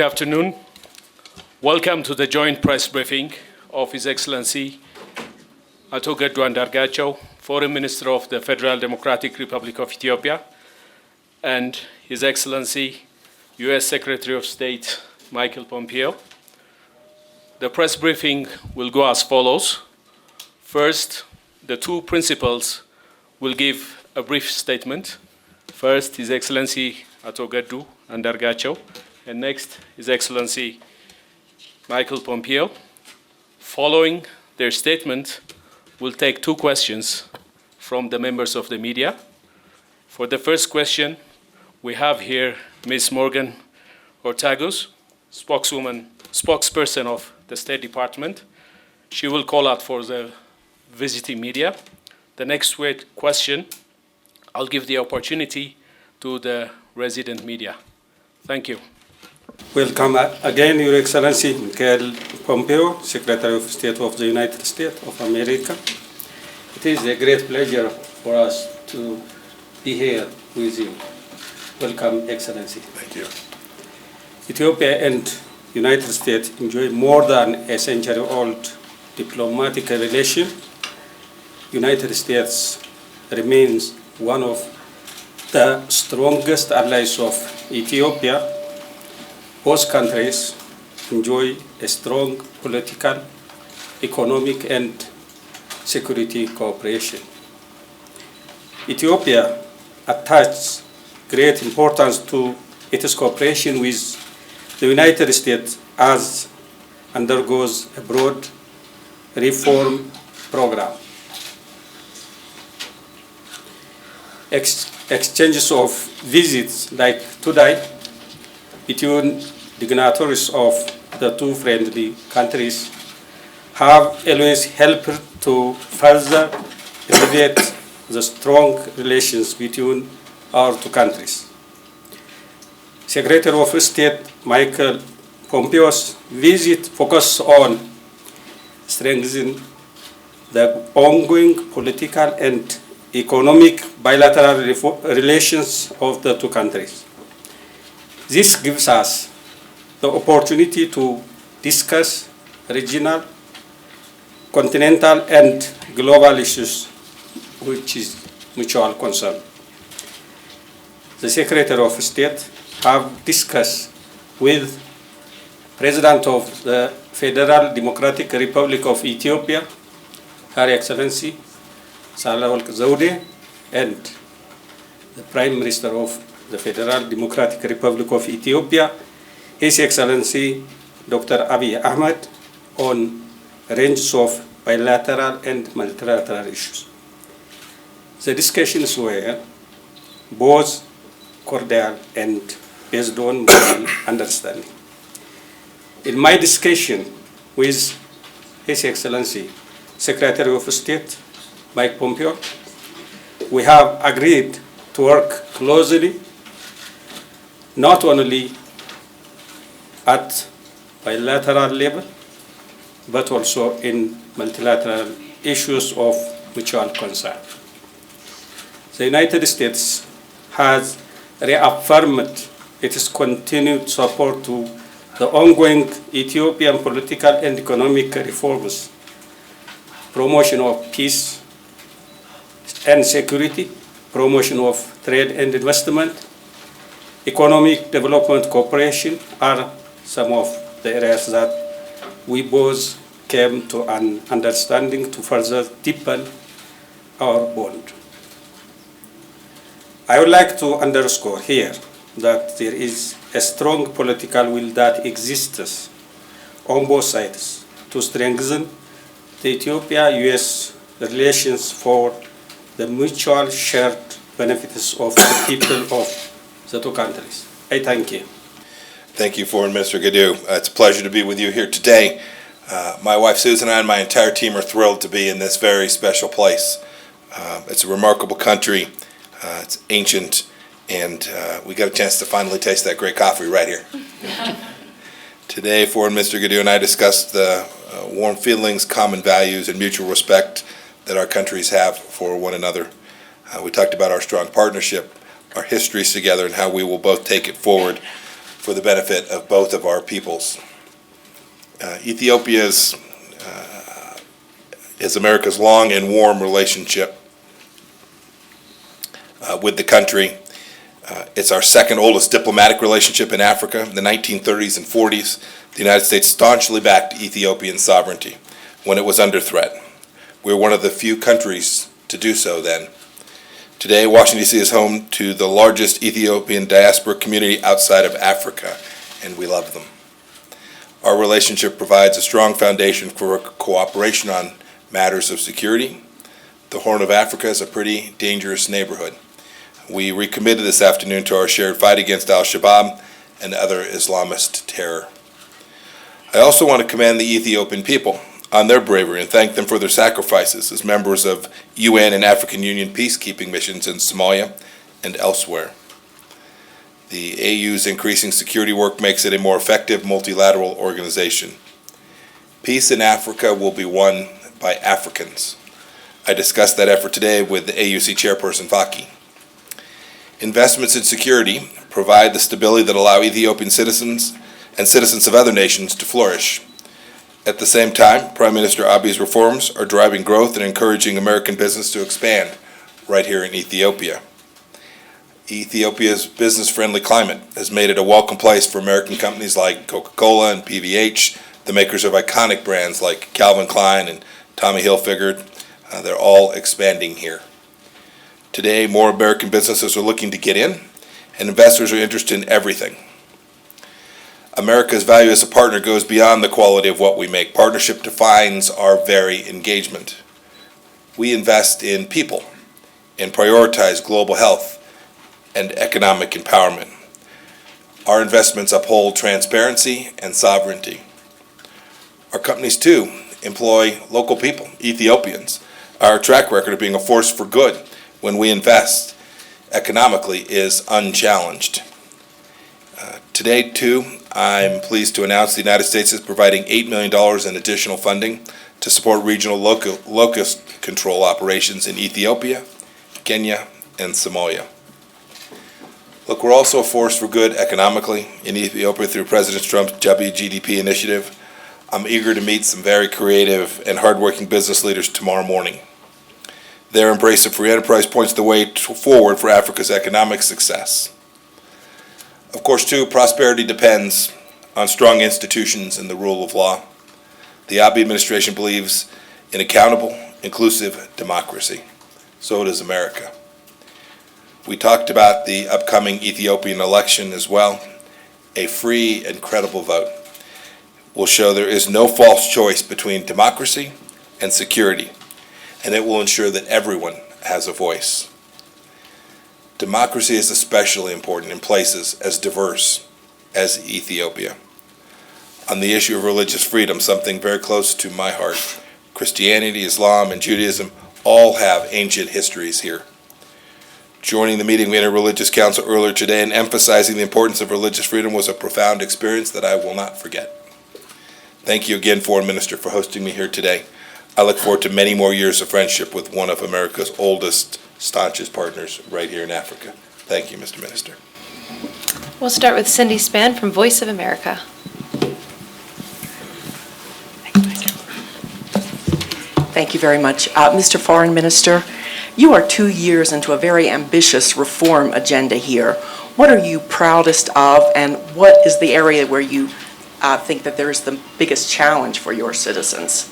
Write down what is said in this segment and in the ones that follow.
Good afternoon. Welcome to the joint press briefing of His Excellency Ato Geddu Andargacho, Foreign Minister of the Federal Democratic Republic of Ethiopia, and His Excellency U.S. Secretary of State Michael Pompeo. The press briefing will go as follows. First, the two principals will give a brief statement. First, His Excellency Ato Geddu Andargacho, and next, His Excellency Michael Pompeo. Following their statement, we'll take two questions from the members of the media. For the first question, we have here Ms. Morgan Ortagus, spokesperson of the State Department. She will call out for the visiting media. The next question, I'll give the opportunity to the resident media. Thank you. Welcome again, Your Excellency Michael Pompeo, Secretary of State of the United States of America. It is a great pleasure for us to be here with you. Welcome, Excellency. Thank you. Ethiopia and United States enjoy more than a century-old diplomatic relation. United States remains one of the strongest allies of Ethiopia. Both countries enjoy a strong political, economic, and security cooperation. Ethiopia attaches great importance to its cooperation with the United States as undergoes a broad reform program. Exchanges of visits like today between dignitaries of the two friendly countries have always helped to further elevate the strong relations between our two countries. Secretary of State Michael Pompeo's visit focused on strengthening the ongoing political and economic bilateral relations of the two countries. This gives us the opportunity to discuss regional, continental, and global issues, which is mutual concern. The Secretary of State have discussed with President of the Federal Democratic Republic of Ethiopia, Her Excellency Sahle-Work Zewde, and the Prime Minister of the Federal Democratic Republic of Ethiopia, His Excellency Dr. Abiy Ahmed, on ranges of bilateral and multilateral issues. The discussions were both cordial and based on mutual understanding. In my discussion with His Excellency Secretary of State Mike Pompeo, we have agreed to work closely not only at bilateral level, but also in multilateral issues of mutual concern. The United States has reaffirmed its continued support to the ongoing Ethiopian political and economic reforms, promotion of peace and security, promotion of trade and investment, economic development cooperation are some of the areas that we both came to an understanding to further deepen our bond. I would like to underscore here that there is a strong political will that exists on both sides to strengthen the Ethiopia-US relations for the mutual shared benefits of the people of the two countries. I thank you. Thank you, Foreign Minister Geddu. It's a pleasure to be with you here today. My wife Susan and I and my entire team are thrilled to be in this very special place. It's a remarkable country. It's ancient, and we got a chance to finally taste that great coffee right here. Today, Foreign Minister Geddu and I discussed the warm feelings, common values, and mutual respect that our countries have for one another. We talked about our strong partnership, our histories together, and how we will both take it forward for the benefit of both of our peoples. Ethiopia is America's long and warm relationship with the country. It's our second oldest diplomatic relationship in Africa. In the 1930s and 40s, the United States staunchly backed Ethiopian sovereignty when it was under threat. We were one of the few countries to do so then. Today, Washington, D.C. is home to the largest Ethiopian diaspora community outside of Africa, and we love them. Our relationship provides a strong foundation for cooperation on matters of security. The Horn of Africa is a pretty dangerous neighborhood. We recommitted this afternoon to our shared fight against al-Shabaab and other Islamist terror. I also want to commend the Ethiopian people on their bravery and thank them for their sacrifices as members of UN and African Union peacekeeping missions in Somalia and elsewhere. The AU's increasing security work makes it a more effective multilateral organization. Peace in Africa will be won by Africans. I discussed that effort today with the AUC chairperson, Faki. Investments in security provide the stability that allow Ethiopian citizens and citizens of other nations to flourish. At the same time, Prime Minister Abiy's reforms are driving growth and encouraging American business to expand right here in Ethiopia. Ethiopia's business-friendly climate has made it a welcome place for American companies like Coca-Cola and PVH, the makers of iconic brands like Calvin Klein and Tommy Hilfiger. They're all expanding here. Today, more American businesses are looking to get in, and investors are interested in everything. America's value as a partner goes beyond the quality of what we make. Partnership defines our very engagement. We invest in people and prioritize global health and economic empowerment. Our investments uphold transparency and sovereignty. Our companies, too, employ local people, Ethiopians. Our track record of being a force for good when we invest economically is unchallenged. Today, too, I'm pleased to announce the United States is providing $8 million in additional funding to support regional locust control operations in Ethiopia, Kenya, and Somalia. Look, we're also a force for good economically in Ethiopia through President Trump's WGDP initiative. I'm eager to meet some very creative and hardworking business leaders tomorrow morning. Their embrace of free enterprise points the way forward for Africa's economic success. Of course, too, prosperity depends on strong institutions and the rule of law. The Abiy administration believes in accountable, inclusive democracy. So does America. We talked about the upcoming Ethiopian election as well. A free and credible vote will show there is no false choice between democracy and security, and it will ensure that everyone has a voice. Democracy is especially important in places as diverse as Ethiopia. On the issue of religious freedom, something very close to my heart, Christianity, Islam, and Judaism all have ancient histories here. Joining the meeting of the Interreligious Council earlier today and emphasizing the importance of religious freedom was a profound experience that I will not forget. Thank you again, Foreign Minister, for hosting me here today. I look forward to many more years of friendship with one of America's oldest, staunchest partners right here in Africa. Thank you, Mr. Minister. We'll start with Cindy Spann from Voice of America. Thank you very much. Mr. Foreign Minister, you are 2 years into a very ambitious reform agenda here. What are you proudest of, and what is the area where you think that there is the biggest challenge for your citizens?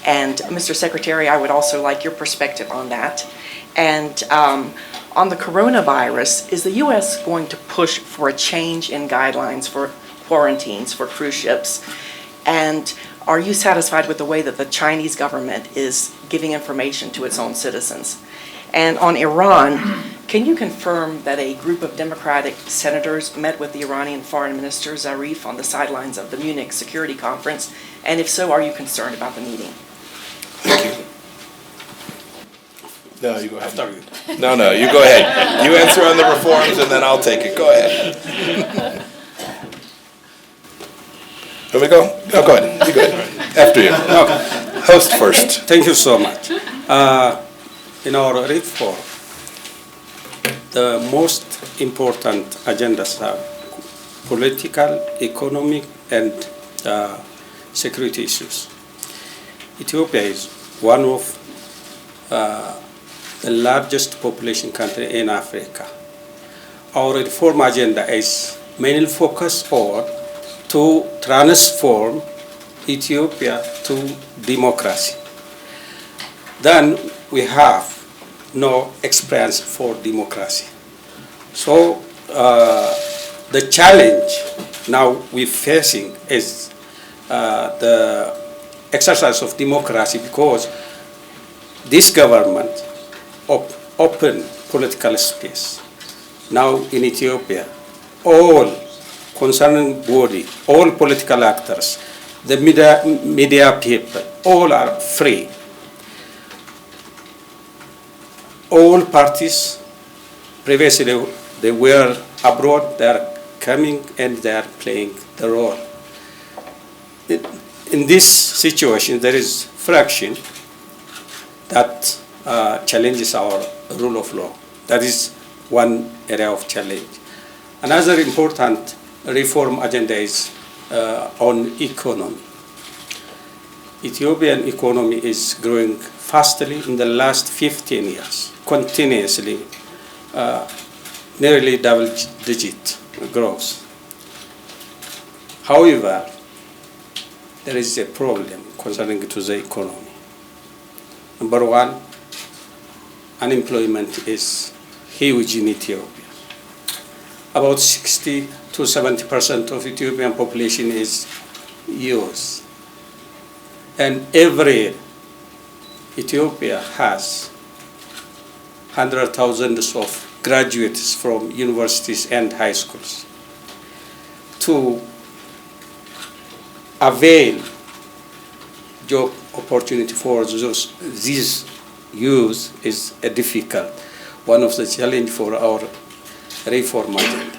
And Mr. Secretary, I would also like your perspective on that. And on the coronavirus, is the U.S. going to push for a change in guidelines for quarantines for cruise ships? And are you satisfied with the way that the Chinese government is giving information to its own citizens? And on Iran, can you confirm that a group of Democratic senators met with the Iranian Foreign Minister Zarif on the sidelines of the Munich Security Conference? And if so, are you concerned about the meeting? Thank you. No, you go ahead. No, you go ahead. You answer on the reforms, and then I'll take it. Go ahead. Let me go? No, go ahead. You go ahead. After you. Okay. Host first. Thank you so much. In our reform, the most important agendas are political, economic, and security issues. Ethiopia is one of the largest population country in Africa. Our reform agenda is mainly focused on to transform Ethiopia to democracy. Then we have no experience for democracy. So the challenge now we're facing is the exercise of democracy, because this government open political space. Now in Ethiopia, all concerning body, all political actors, the media people, all are free. All parties, previously they were abroad, they are coming and they are playing the role. In this situation, there is fraction that challenges our rule of law. That is one area of challenge. Another important reform agenda is on economy. Ethiopian economy is growing fastly in the last 15 years, continuously, nearly double-digit growth. However, there is a problem concerning to the economy. Number one, unemployment is huge in Ethiopia. About 60 to 70% of Ethiopian population is youth. And every year, Ethiopia has hundreds of thousands of graduates from universities and high schools. To avail job opportunity for these youth is a difficult, one of the challenge for our reform agenda.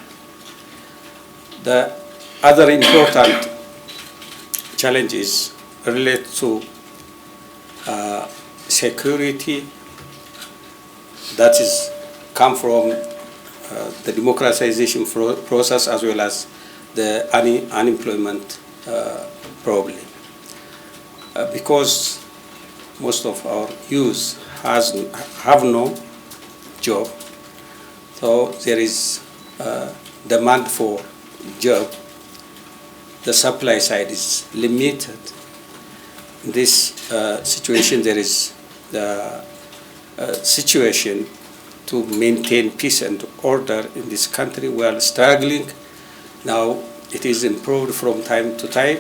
The other important challenge is related to security, that is come from the democratization process as well as the unemployment problem. Because most of our youth have no job, so there is demand for job. The supply side is limited. In this situation, there is the situation to maintain peace and order in this country. We are struggling. Now it is improved from time to time.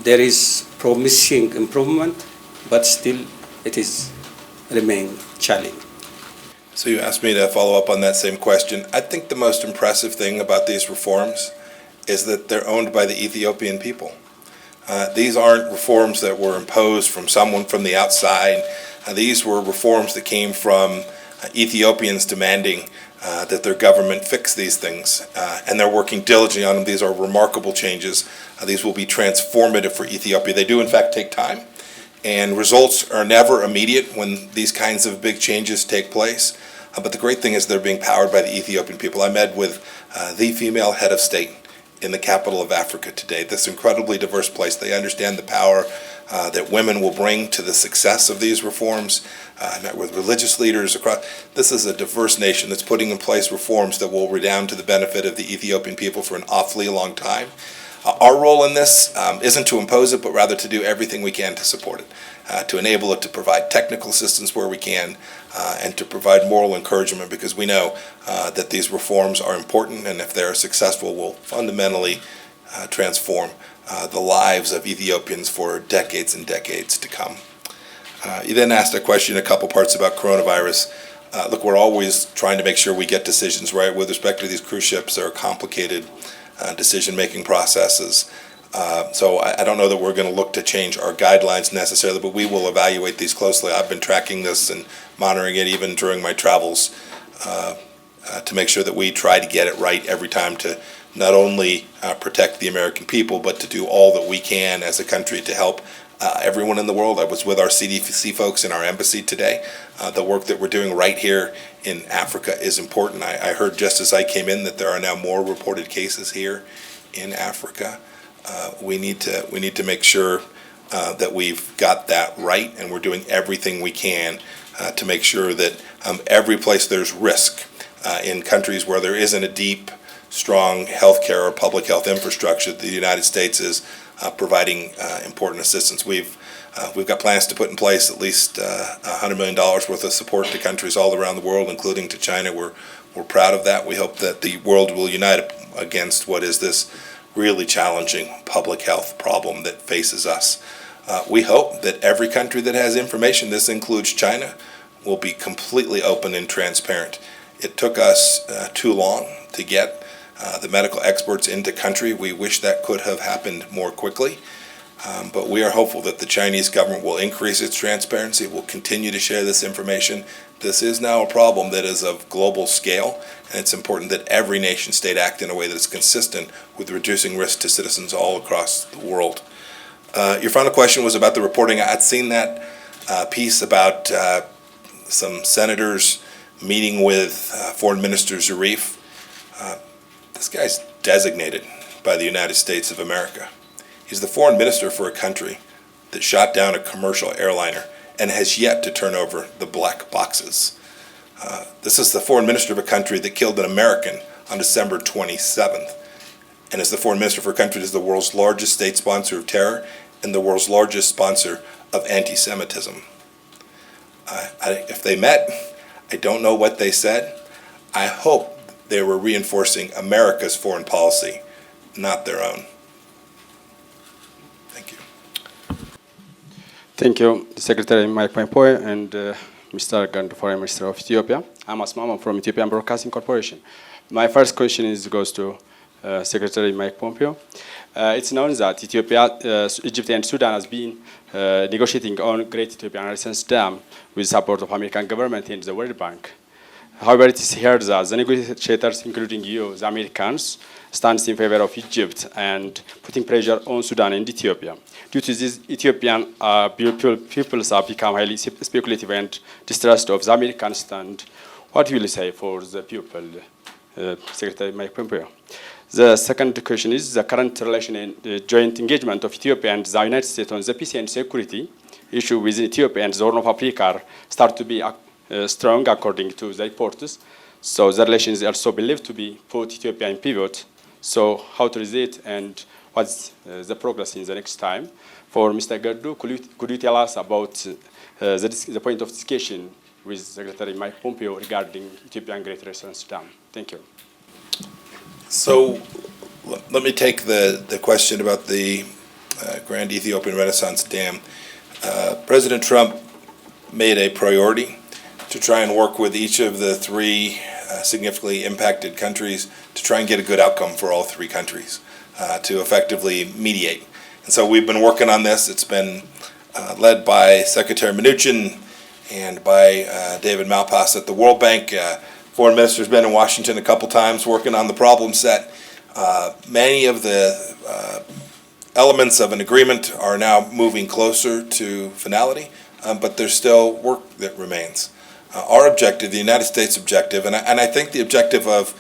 There is promising improvement, but still it is remain challenging. So you asked me to follow up on that same question. I think the most impressive thing about these reforms is that they're owned by the Ethiopian people. These aren't reforms that were imposed from someone from the outside. These were reforms that came from Ethiopians demanding that their government fix these things, and they're working diligently on them. These are remarkable changes. These will be transformative for Ethiopia. They do, in fact, take time, and results are never immediate when these kinds of big changes take place. But the great thing is they're being powered by the Ethiopian people. I met with the female head of state in the capital of Africa today, this incredibly diverse place. They understand the power that women will bring to the success of these reforms. I met with religious leaders across. This is a diverse nation that's putting in place reforms that will redound to the benefit of the Ethiopian people for an awfully long time. Our role in this isn't to impose it, but rather to do everything we can to support it, to enable it, to provide technical assistance where we can, and to provide moral encouragement, because we know that these reforms are important, and if they're successful, will fundamentally transform the lives of Ethiopians for decades and decades to come. You then asked a question, a couple parts about coronavirus. Look, we're always trying to make sure we get decisions right with respect to these cruise ships. There are complicated decision-making processes. So I don't know that we're going to look to change our guidelines necessarily, but we will evaluate these closely. I've been tracking this and monitoring it even during my travels to make sure that we try to get it right every time, to not only protect the American people, but to do all that we can as a country to help everyone in the world. I was with our CDC folks in our embassy today. The work that we're doing right here in Africa is important. I heard just as I came in that there are now more reported cases here in Africa. We need to make sure that we've got that right, and we're doing everything we can to make sure that every place there's risk in countries where there isn't a deep, strong healthcare or public health infrastructure, the United States is providing important assistance. We've got plans to put in place at least $100 million worth of support to countries all around the world, including to China. We're proud of that. We hope that the world will unite against what is this really challenging public health problem that faces us. We hope that every country that has information, this includes China, will be completely open and transparent. It took us too long to get the medical experts into country. We wish that could have happened more quickly. But we are hopeful that the Chinese government will increase its transparency, will continue to share this information. This is now a problem that is of global scale, and it's important that every nation state act in a way that is consistent with reducing risk to citizens all across the world. Your final question was about the reporting. I'd seen that piece about some senators meeting with Foreign Minister Zarif. This guy's designated by the United States of America. He's the foreign minister for a country that shot down a commercial airliner and has yet to turn over the black boxes. This is the foreign minister of a country that killed an American on December 27th, and is the foreign minister for a country that is the world's largest state sponsor of terror and the world's largest sponsor of anti-Semitism. If they met, I don't know what they said. I hope they were reinforcing America's foreign policy, not their own. Thank you. Thank you, Secretary Mike Pompeo and Mr. Gandu, Foreign Minister of Ethiopia. I'm Asmama from Ethiopian Broadcasting Corporation. My first question goes to Secretary Mike Pompeo. It's known that Ethiopia, Egypt and Sudan has been negotiating on Great Ethiopian Renaissance Dam with support of American government and the World Bank. However, it is heard that the negotiators, including you, the Americans, stands in favor of Egypt and putting pressure on Sudan and Ethiopia. Due to this, Ethiopian peoples have become highly speculative and distrust of the American stand. What will you say for the people, Secretary Mike Pompeo? The second question is the current relation and joint engagement of Ethiopia and the United States on the peace and security issue with Ethiopia and the Horn of Africa start to be strong according to the reports. So the relations are also believed to be put Ethiopia in pivot. So how to resolve it and what's the progress in the next time? For Mr. Gerdu, could you tell us about the point of discussion with Secretary Mike Pompeo regarding Ethiopian Great Renaissance Dam? Thank you. So let me take the question about the Grand Ethiopian Renaissance Dam. President Trump made a priority to try and work with each of the three significantly impacted countries to try and get a good outcome for all three countries, to effectively mediate. And so we've been working on this. It's been led by Secretary Mnuchin and by David Malpass at the World Bank. Foreign Minister's been in Washington a couple times working on the problem set. Many of the elements of an agreement are now moving closer to finality, but there's still work that remains. Our objective, the United States objective, and I think the objective of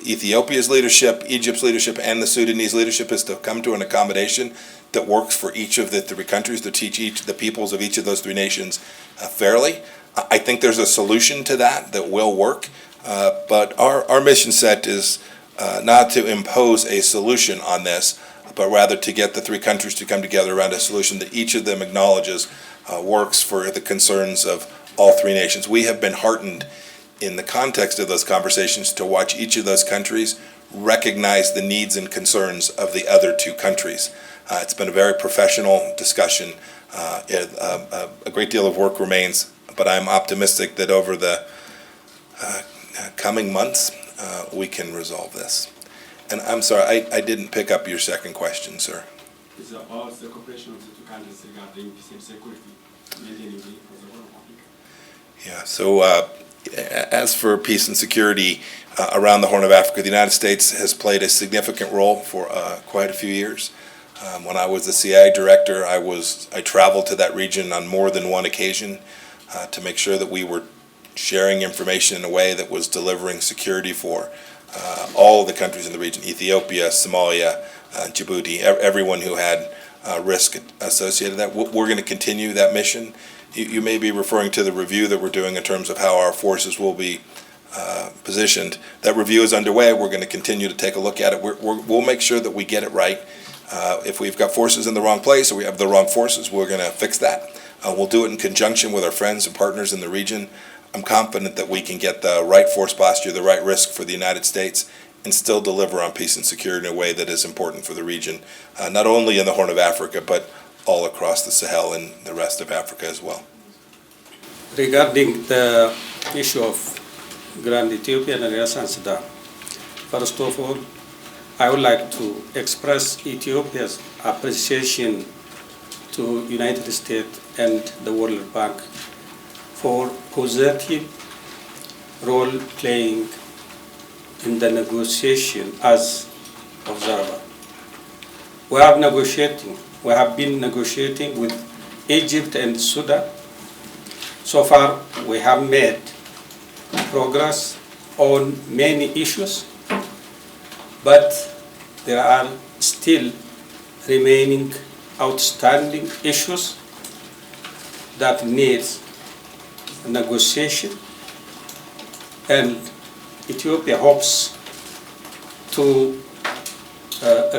Ethiopia's leadership, Egypt's leadership, and the Sudanese leadership is to come to an accommodation that works for each of the three countries, to teach the peoples of each of those three nations fairly. I think there's a solution to that will work, but our mission set is not to impose a solution on this, but rather to get the three countries to come together around a solution that each of them acknowledges works for the concerns of all three nations. We have been heartened in the context of those conversations to watch each of those countries recognize the needs and concerns of the other two countries. It's been a very professional discussion. A great deal of work remains, but I'm optimistic that over the coming months we can resolve this. And I'm sorry, I didn't pick up your second question, sir. It's about the cooperation of the two countries regarding peace and security, maintaining the Horn of Africa. Yeah, so as for peace and security around the Horn of Africa, the United States has played a significant role for quite a few years. When I was the CIA director, I traveled to that region on more than one occasion to make sure that we were sharing information in a way that was delivering security for all of the countries in the region, Ethiopia, Somalia, Djibouti, everyone who had risk associated with that. We're going to continue that mission. You may be referring to the review that we're doing in terms of how our forces will be positioned. That review is underway. We're going to continue to take a look at it. We'll make sure that we get it right. If we've got forces in the wrong place or we have the wrong forces, we're going to fix that. We'll do it in conjunction with our friends and partners in the region. I'm confident that we can get the right force posture, the right risk for the United States, and still deliver on peace and security in a way that is important for the region, not only in the Horn of Africa, but all across the Sahel and the rest of Africa as well. Regarding the issue of Grand Ethiopian and Renaissance Sudan, first of all, I would like to express Ethiopia's appreciation to United States and the World Bank for positive role playing in the negotiation as observer. We have been negotiating with Egypt and Sudan. So far, we have made progress on many issues, but there are still remaining outstanding issues that need negotiation, and Ethiopia hopes to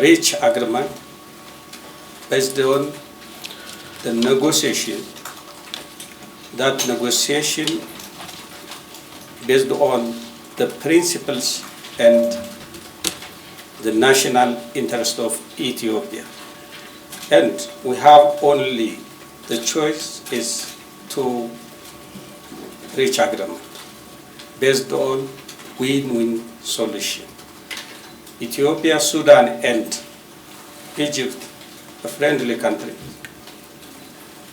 reach agreement based on the negotiation. That negotiation based on the principles and the national interest of Ethiopia. And we have only the choice is to reach agreement based on win-win solution. Ethiopia, Sudan, and Egypt, a friendly country,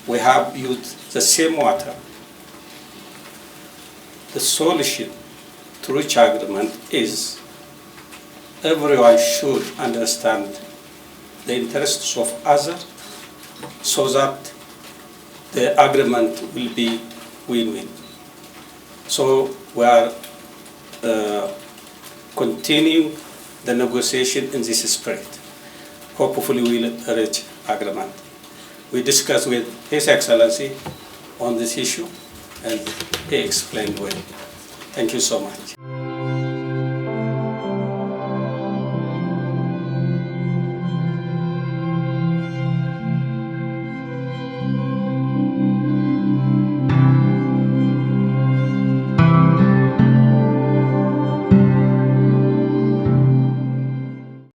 we have used the same water. The solution to reach agreement is everyone should understand the interests of others so that the agreement will be win-win. So we are continuing the negotiation in this spirit. Hopefully we'll reach agreement. We discussed with His Excellency on this issue and he explained well. Thank you so much.